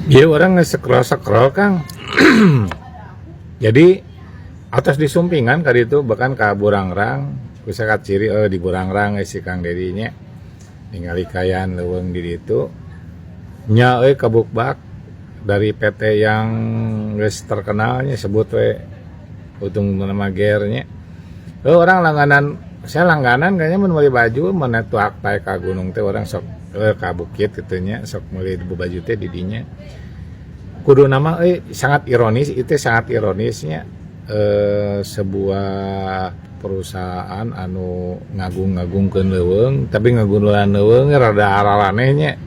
Iya orang nge-scroll Kang. Jadi atas di Sumpingan kali itu bahkan ke Burangrang bisa ciri di Burangrang si Kang Dedinya ningali kayan leuweung di ditu nya kabukbak dari PT yang geus terkenalnya sebut we utung nama gernya. Orang langganan saya langganan kayaknya mun meuli baju mun tuak tae ka gunung teh orang sok ka bukit kitu nya sok meuli baju teh di dinya. Kudu nama sangat ironis itu sangat ironisnya sebuah perusahaan anu ngagung-ngagungkeun leuweung tapi ngagungan leuweung rada araranehnya.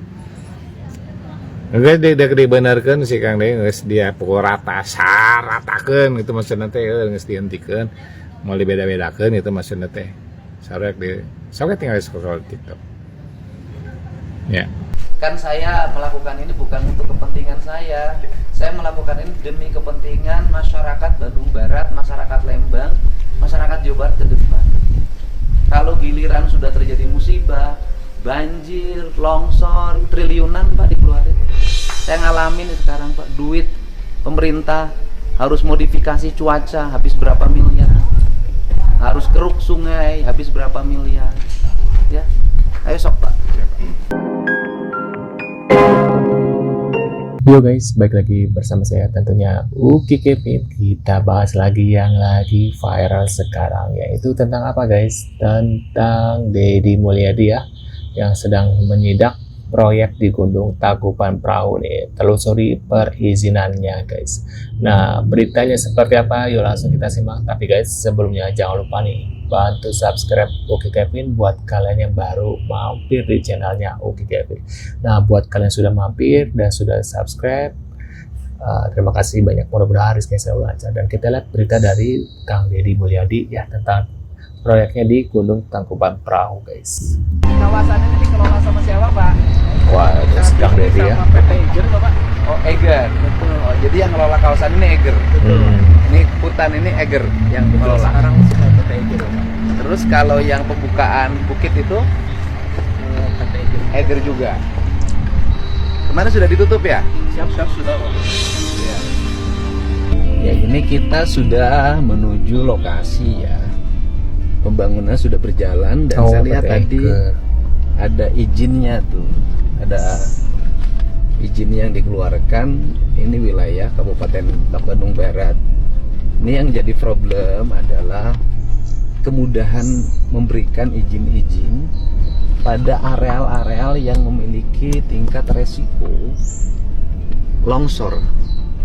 Geus dibenerkeun si Kang Deung geus dia pukul rata saratakeun itu maksudna teh geus dihentikeun mau dibeda-bedakeun itu maksudna teh sarek di sok tinggal scroll TikTok. Ya. Kan saya melakukan ini bukan untuk kepentingan saya melakukan ini demi kepentingan masyarakat Bandung Barat, masyarakat Lembang, masyarakat Jawa Barat ke depan. Kalau giliran sudah terjadi musibah, banjir, longsor, triliunan Pak dikeluarin. Saya ngalamin sekarang Pak, duit pemerintah harus modifikasi cuaca habis berapa miliar, harus keruk sungai habis berapa miliar, ya. Ayo sok Pak. Yo guys, balik lagi bersama saya tentunya Uki Kevin. Kita bahas lagi yang lagi viral sekarang, yaitu tentang apa guys? Tentang Deddy Mulyadi ya, yang sedang menyidak proyek di Gunung Tangkuban Perahu nih. Telusuri perizinannya guys. Nah, beritanya seperti apa? Yuk langsung kita simak. Tapi guys, sebelumnya jangan lupa nih bantu subscribe Uki Kevin buat kalian yang baru mampir di channelnya Uki Kevin. Nah, buat kalian yang sudah mampir dan sudah subscribe, terima kasih banyak. Mudah-mudahan rezekinya selalu lancar. Dan kita lihat berita dari Kang Deddy Mulyadi ya tentang proyeknya di Gunung Tangkuban Perahu guys. Kawasan ini dikelola sama siapa Pak? Wah, itu Kang Deddy ya. Sama PT Eger Pak? Oh Eger, betul. Oh, jadi yang ngelola kawasan ini Eger. Ini hutan ini Eger yang mengelola. Sekarang PT Eger. Terus kalau yang pembukaan bukit itu PT Eger juga. Kemarin sudah ditutup ya? Siap sudah Pak. Ya ini kita sudah menuju lokasi ya. Pembangunan sudah berjalan dan saya lihat tadi ada izinnya tuh, ada izin yang dikeluarkan. Ini wilayah Kabupaten Lebak Bandung Barat. Ini yang jadi problem adalah kemudahan memberikan izin-izin pada areal-areal yang memiliki tingkat resiko longsor,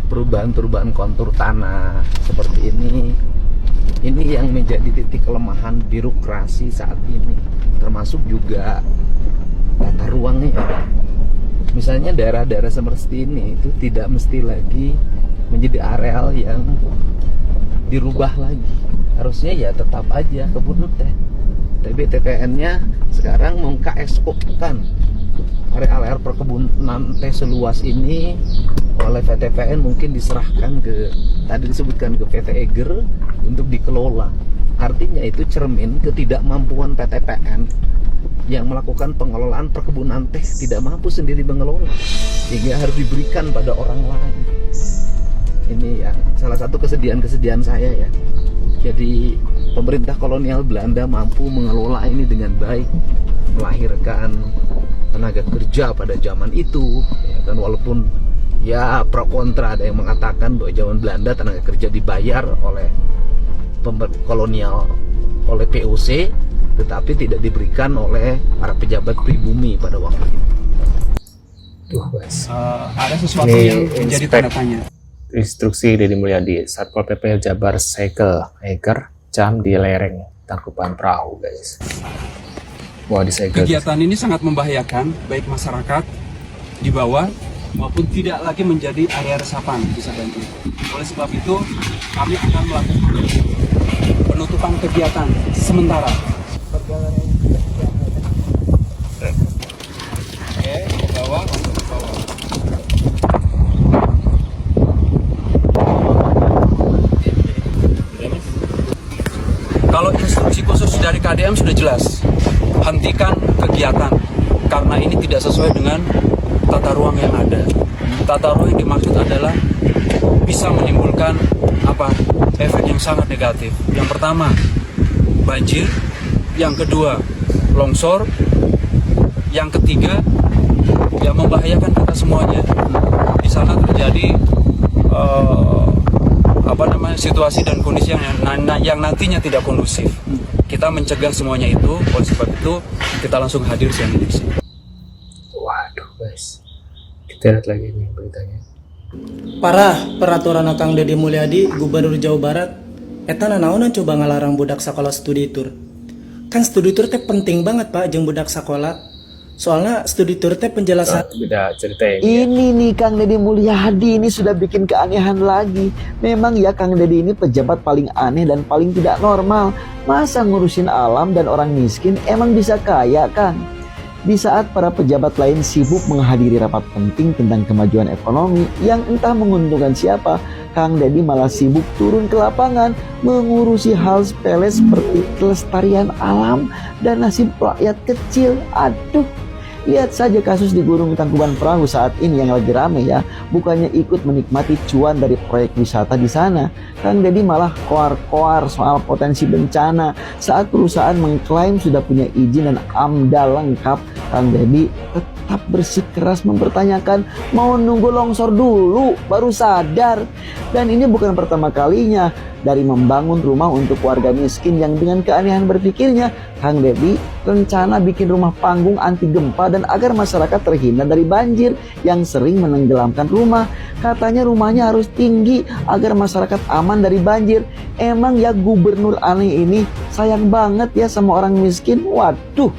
perubahan-perubahan kontur tanah seperti ini. Ini yang menjadi titik kelemahan birokrasi saat ini, termasuk juga tata ruangnya. Misalnya daerah-daerah seperti ini itu tidak mesti lagi menjadi areal yang dirubah lagi. Harusnya ya tetap aja kebun teh. Tapi TPN-nya sekarang mengKSO-kan area-area perkebunan teh seluas ini oleh VTPN mungkin diserahkan ke, tadi disebutkan ke PT Eger untuk dikelola. Artinya itu cermin ketidakmampuan PTPN yang melakukan pengelolaan perkebunan teh, tidak mampu sendiri mengelola sehingga harus diberikan pada orang lain. Ini ya salah satu kesedihan saya ya. Jadi pemerintah kolonial Belanda mampu mengelola ini dengan baik, melahirkan tenaga kerja pada zaman itu ya, dan walaupun ya pro kontra, ada yang mengatakan bahwa zaman Belanda tenaga kerja dibayar oleh kolonial, oleh POC, tetapi tidak diberikan oleh para pejabat pribumi pada waktu itu. Tuh guys, Ada sesuatu ini yang menjadi tanda tanya. Instruksi Deddy Mulyadi, Satpol PP Jabar segel Eger jam di lereng Tangkuban Perahu guys. Wah, disegel. Kegiatan ini sangat membahayakan baik masyarakat di bawah maupun tidak lagi menjadi area resapan bisa bantu. Oleh sebab itu kami akan melakukan penutupan kegiatan sementara. Oke, ke bawah, langsung ke bawah. Kalau instruksi khusus dari KDM sudah jelas, hentikan kegiatan karena ini tidak sesuai dengan tata ruang yang ada. Tata ruang yang dimaksud adalah bisa menimbulkan efek yang sangat negatif. Yang pertama, banjir. Yang kedua, longsor. Yang ketiga, ya membahayakan kita semuanya. Di sana terjadi situasi dan kondisi yang nantinya tidak kondusif. Kita mencegah semuanya itu. Oleh sebab itu kita langsung hadir di sini. Waduh guys, kita lihat lagi nih beritanya. Parah peraturan Kang Deddy Mulyadi, Gubernur Jawa Barat, eta nanaonan coba ngalarang budak sekolah studi tour. Kan studi tour teh penting banget Pak jeung budak sekolah. Soalnya studi tour teh penjelasan Beda cerita ini. Ini nih Kang Deddy Mulyadi ini sudah bikin keanehan lagi. Memang ya Kang Deddy ini pejabat paling aneh dan paling tidak normal. Masa ngurusin alam dan orang miskin emang bisa kaya Kang? Di saat para pejabat lain sibuk menghadiri rapat penting tentang kemajuan ekonomi yang entah menguntungkan siapa, Kang Deddy malah sibuk turun ke lapangan mengurusi hal sepele seperti kelestarian alam dan nasib rakyat kecil. Aduh, lihat saja kasus di Gunung Tangkuban Perahu saat ini yang lagi rame ya. Bukannya ikut menikmati cuan dari proyek wisata di sana, Kang Deddy malah koar-koar soal potensi bencana. Saat perusahaan mengklaim sudah punya izin dan AMDAL lengkap, Kang Deddy tetap bersikeras mempertanyakan, mau nunggu longsor dulu baru sadar. Dan ini bukan pertama kalinya. Dari membangun rumah untuk warga miskin yang dengan keanehan berpikirnya, Kang Deddy rencana bikin rumah panggung anti gempa dan agar masyarakat terhindar dari banjir yang sering menenggelamkan rumah. Katanya rumahnya harus tinggi agar masyarakat aman dari banjir. Emang ya gubernur aneh ini sayang banget ya sama orang miskin. Waduh,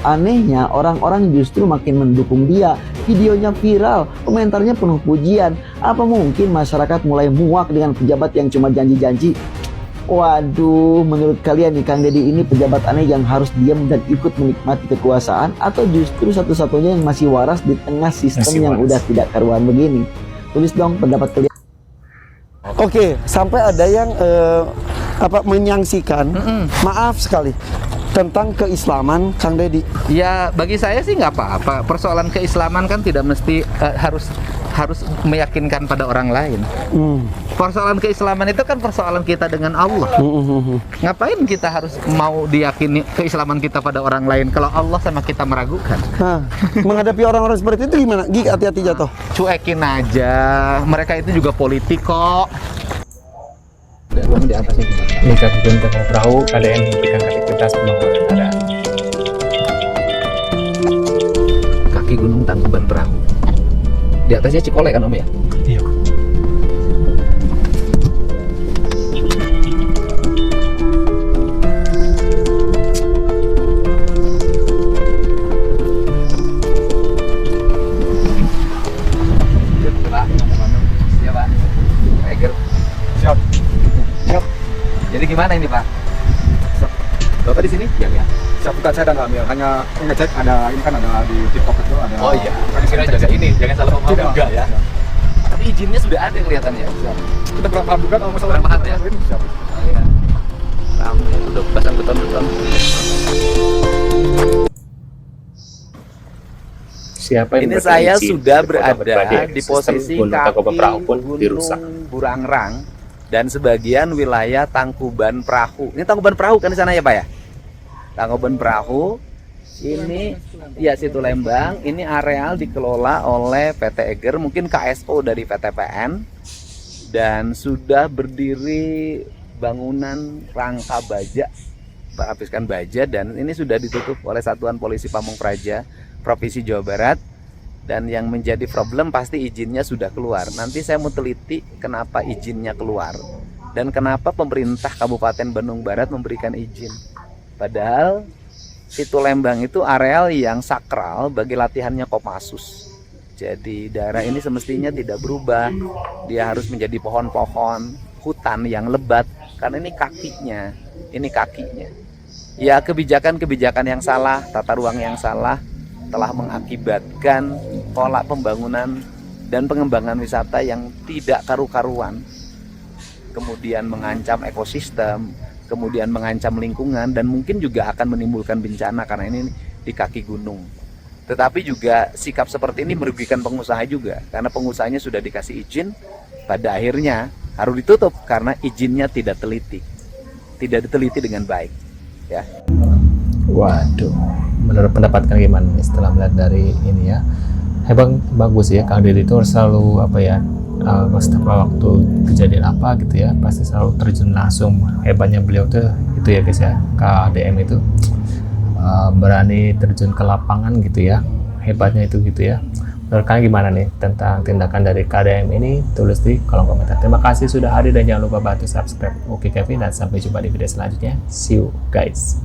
anehnya orang-orang justru makin mendukung dia. Videonya viral, komentarnya penuh pujian. Apa mungkin masyarakat mulai muak dengan pejabat yang cuma janji-janji? Waduh, menurut kalian nih Kang Deddy ini pejabat aneh yang harus diam dan ikut menikmati kekuasaan, atau justru satu-satunya yang masih waras di tengah sistem yang udah tidak karuan begini? Tulis dong pendapat kalian. Oke, sampai ada yang menyangsikan, maaf sekali, tentang keislaman Kang Deddy. Ya bagi saya sih nggak apa-apa. Persoalan keislaman kan tidak mesti harus meyakinkan pada orang lain. Persoalan keislaman itu kan persoalan kita dengan Allah. Ngapain kita harus mau diyakini keislaman kita pada orang lain kalau Allah sama kita meragukan? Menghadapi orang-orang seperti itu gimana? Gig, hati-hati jatuh. Cuekin aja. Mereka itu juga politik kok. Uang di atasnya gimana? Ini kaki gunung perahu, KDN memberikan aktivitas pembangunan ada. Kaki Gunung Tangkuban Perahu. Di atasnya Cikole kan Om ya? Iya. Jadi gimana ini Pak? Bapak di sini? Ya. Siap, bukan saya dan ngambil, hanya ngecek ada ini kan ada di TikTok itu ada. Oh iya. Kira jaga ini, jangan salah paham juga ya. Tapi izinnya sudah ada kelihatannya. Kita kurang paham juga kalau masalah. Kurang paham ya? Siap. Oh iya. Ramai udah pasang beton-beton. Siapa yang Ini berprediksi saya sudah berada pribadi, di sistem posisi Gunung Tangkuban Perahu pun dirusak. Gunung Burangrang dan sebagian wilayah Tangkuban Perahu. Ini Tangkuban Perahu kan di sana ya Pak ya? Tangkuban Perahu ini ya situ Lembang. Ini areal dikelola oleh PT Eger, mungkin KSO dari PTPN, dan sudah berdiri bangunan rangka baja, berlapiskan baja, dan ini sudah ditutup oleh Satuan Polisi Pamung Praja Provinsi Jawa Barat. Dan yang menjadi problem pasti izinnya sudah keluar. Nanti saya mau teliti kenapa izinnya keluar dan kenapa pemerintah Kabupaten Bandung Barat memberikan izin. Padahal situ Lembang itu areal yang sakral bagi latihannya Kopassus. Jadi daerah ini semestinya tidak berubah. Dia harus menjadi pohon-pohon, hutan yang lebat, karena ini kakinya. Ya kebijakan-kebijakan yang salah, tata ruang yang salah telah mengakibatkan pola pembangunan dan pengembangan wisata yang tidak karu-karuan, kemudian mengancam ekosistem, kemudian mengancam lingkungan, dan mungkin juga akan menimbulkan bencana karena ini di kaki gunung. Tetapi juga sikap seperti ini merugikan pengusaha juga, karena pengusahanya sudah dikasih izin, pada akhirnya harus ditutup karena izinnya tidak diteliti dengan baik. Ya. Waduh, menurut pendapat kan gimana nih setelah melihat dari ini ya? Emang bagus ya, Kang Deddy itu selalu apa ya? Setiap waktu kejadian apa gitu ya, pasti selalu terjun langsung. Hebatnya beliau tuh itu ya guys ya, KDM itu berani terjun ke lapangan gitu ya, hebatnya itu gitu ya. Menurut kalian gimana nih tentang tindakan dari KDM ini? Tulis di kolom komentar. Terima kasih sudah hadir dan jangan lupa bantu subscribe Oke Kevin, dan sampai jumpa di video selanjutnya. See you guys.